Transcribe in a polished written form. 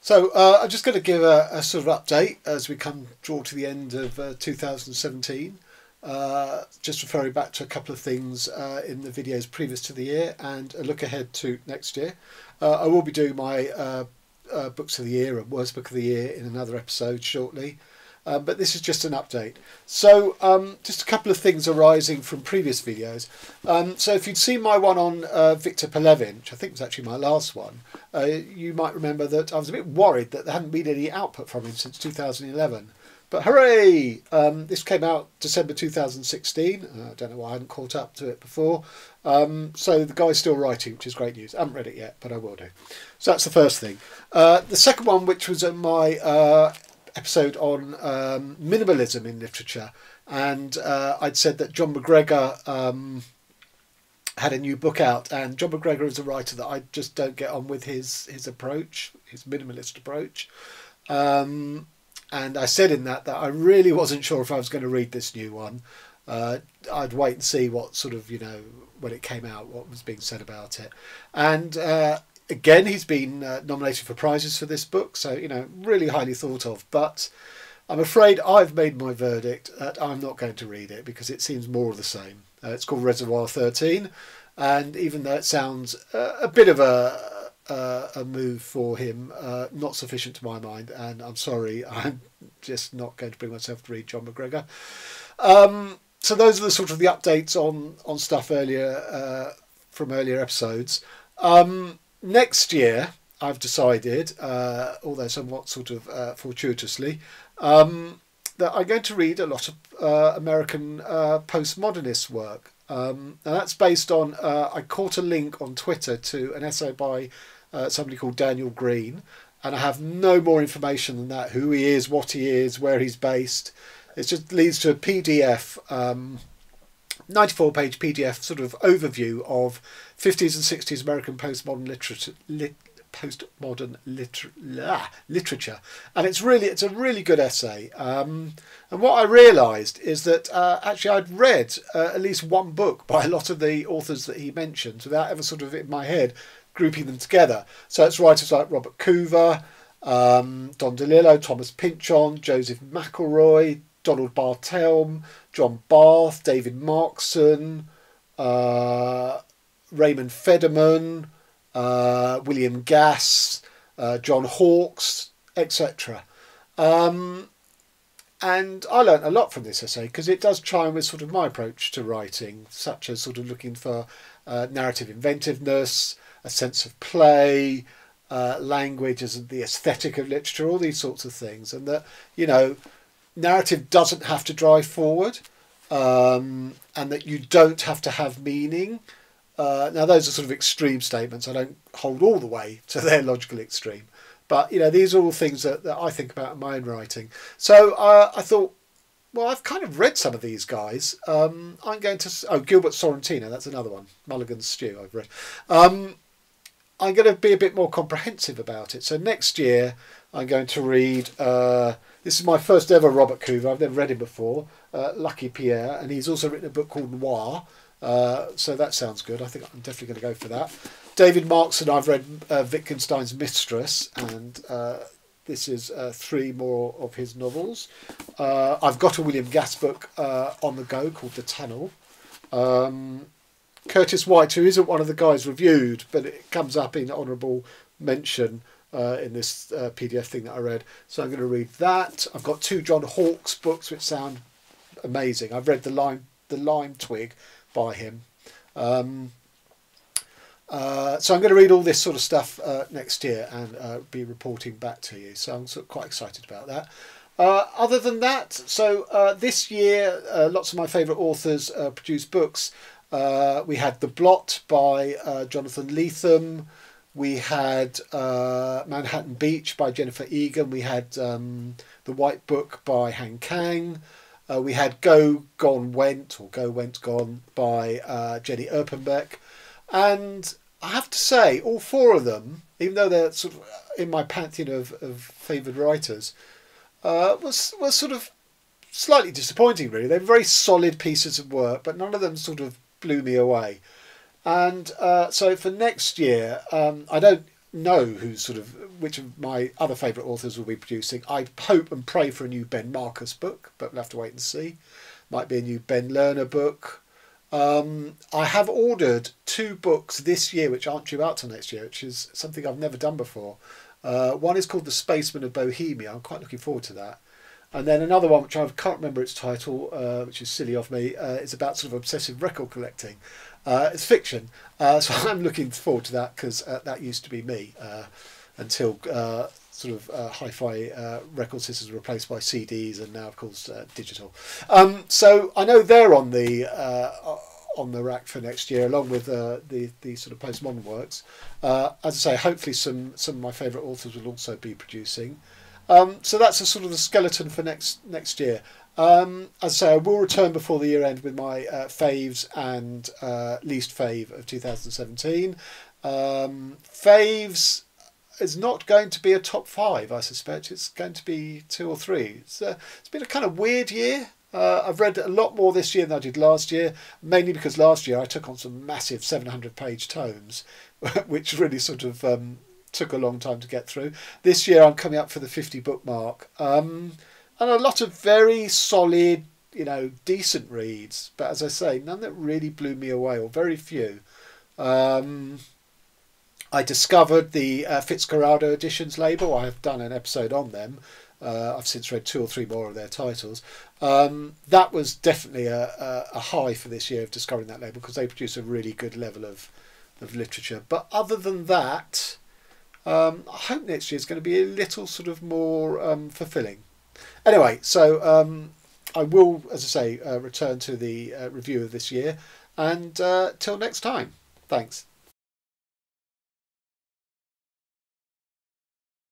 So I'm just going to give a sort of update as we draw to the end of 2017. Just referring back to a couple of things in the videos previous to the year and a look ahead to next year. I will be doing my Books of the Year and Worst Book of the Year in another episode shortly. But this is just an update. So just a couple of things arising from previous videos. So if you'd seen my one on Victor Pelevin, which I think was actually my last one, you might remember that I was a bit worried that there hadn't been any output from him since 2011. But hooray! This came out December 2016. I don't know why I hadn't caught up to it before. So the guy's still writing, which is great news. I haven't read it yet, but I will do. So that's the first thing. The second one, which was in my episode on minimalism in literature, and I'd said that John McGregor had a new book out, and John McGregor is a writer that I just don't get on with his approach, his minimalist approach. And I said in that I really wasn't sure if I was going to read this new one. I'd wait and see what sort of, when it came out, what was being said about it. And again, he's been nominated for prizes for this book, so, really highly thought of. But I'm afraid I've made my verdict that I'm not going to read it because it seems more of the same. It's called Reservoir 13, and even though it sounds a bit of a move for him, not sufficient to my mind, and I'm sorry, I'm just not going to bring myself to read John McGregor. So those are the sort of the updates on stuff earlier from earlier episodes. Next year, I've decided, although somewhat sort of fortuitously, that I'm going to read a lot of American postmodernist work. And that's based on, I caught a link on Twitter to an essay by somebody called Daniel Green, and I have no more information than that, who he is, what he is, where he's based. It just leads to a PDF, 94-page PDF sort of overview of 50s and 60s American postmodern literature, and it's a really good essay. And what I realised is that actually I'd read at least one book by a lot of the authors that he mentioned without ever sort of in my head grouping them together. So it's writers like Robert Coover, Don DeLillo, Thomas Pynchon, Joseph McElroy, Donald Barthelme, John Barth, David Markson, Raymond Federman, William Gass, John Hawkes, etc. And I learnt a lot from this essay because it does chime with sort of my approach to writing, such as sort of looking for narrative inventiveness, a sense of play, language as the aesthetic of literature, all these sorts of things, and that, narrative doesn't have to drive forward, and that you don't have to have meaning. Now, those are sort of extreme statements. I don't hold all the way to their logical extreme. But, these are all things that I think about in my own writing. So I thought, well, I've kind of read some of these guys. I'm going to... Oh, Gilbert Sorrentino, that's another one. Mulligan's Stew, I've read. I'm going to be a bit more comprehensive about it. So next year, I'm going to read... this is my first ever Robert Coover. I've never read him before. Lucky Pierre. And he's also written a book called Noir. So that sounds good. I think I'm definitely going to go for that. David Markson, I've read Wittgenstein's Mistress, and this is 3 more of his novels. I've got a William Gass book on the go called The Tunnel. Curtis White, who isn't one of the guys reviewed, but it comes up in honourable mention in this PDF thing that I read. So I'm going to read that. I've got 2 John Hawkes books which sound amazing. I've read The Lime Twig by him. So I'm going to read all this sort of stuff next year and be reporting back to you. So I'm sort of quite excited about that. Other than that, so this year, lots of my favourite authors produced books. We had The Blot by Jonathan Lethem. We had Manhattan Beach by Jennifer Egan. We had The White Book by Han Kang. We had Go, Gone, Went, or Go, Went, Gone by Jenny Erpenbeck. And I have to say, all 4 of them, even though they're sort of in my pantheon of favoured writers, was sort of slightly disappointing, really. They're very solid pieces of work, but none of them sort of blew me away. And so for next year, I don't know which of my other favourite authors will be producing. I hope and pray for a new Ben Marcus book, but we'll have to wait and see. Might be a new Ben Lerner book. I have ordered 2 books this year which aren't due out till next year, which is something I've never done before. One is called The Spaceman of Bohemia. I'm quite looking forward to that. And then another one, which I can't remember its title, which is silly of me, is about sort of obsessive record collecting. It's fiction, so I'm looking forward to that, because that used to be me until hi-fi record systems were replaced by CDs, and now of course digital. So I know they're on the rack for next year, along with the sort of postmodern works. As I say, hopefully some of my favourite authors will also be producing. So that's a sort of the skeleton for next year. As I say, I will return before the year end with my faves and least fave of 2017. Faves is not going to be a top 5, I suspect. It's going to be 2 or 3. It's been a kind of weird year. I've read a lot more this year than I did last year, mainly because last year I took on some massive 700-page tomes, which really sort of took a long time to get through. This year I'm coming up for the 50-book mark. And a lot of very solid, decent reads. But as I say, none that really blew me away, or very few. I discovered the Fitzcarraldo Editions label. I have done an episode on them. I've since read 2 or 3 more of their titles. That was definitely a high for this year, of discovering that label, because they produce a really good level of literature. But other than that, I hope next year is going to be a little sort of more fulfilling. Anyway, so I will, as I say, return to the review of this year, and till next time. Thanks.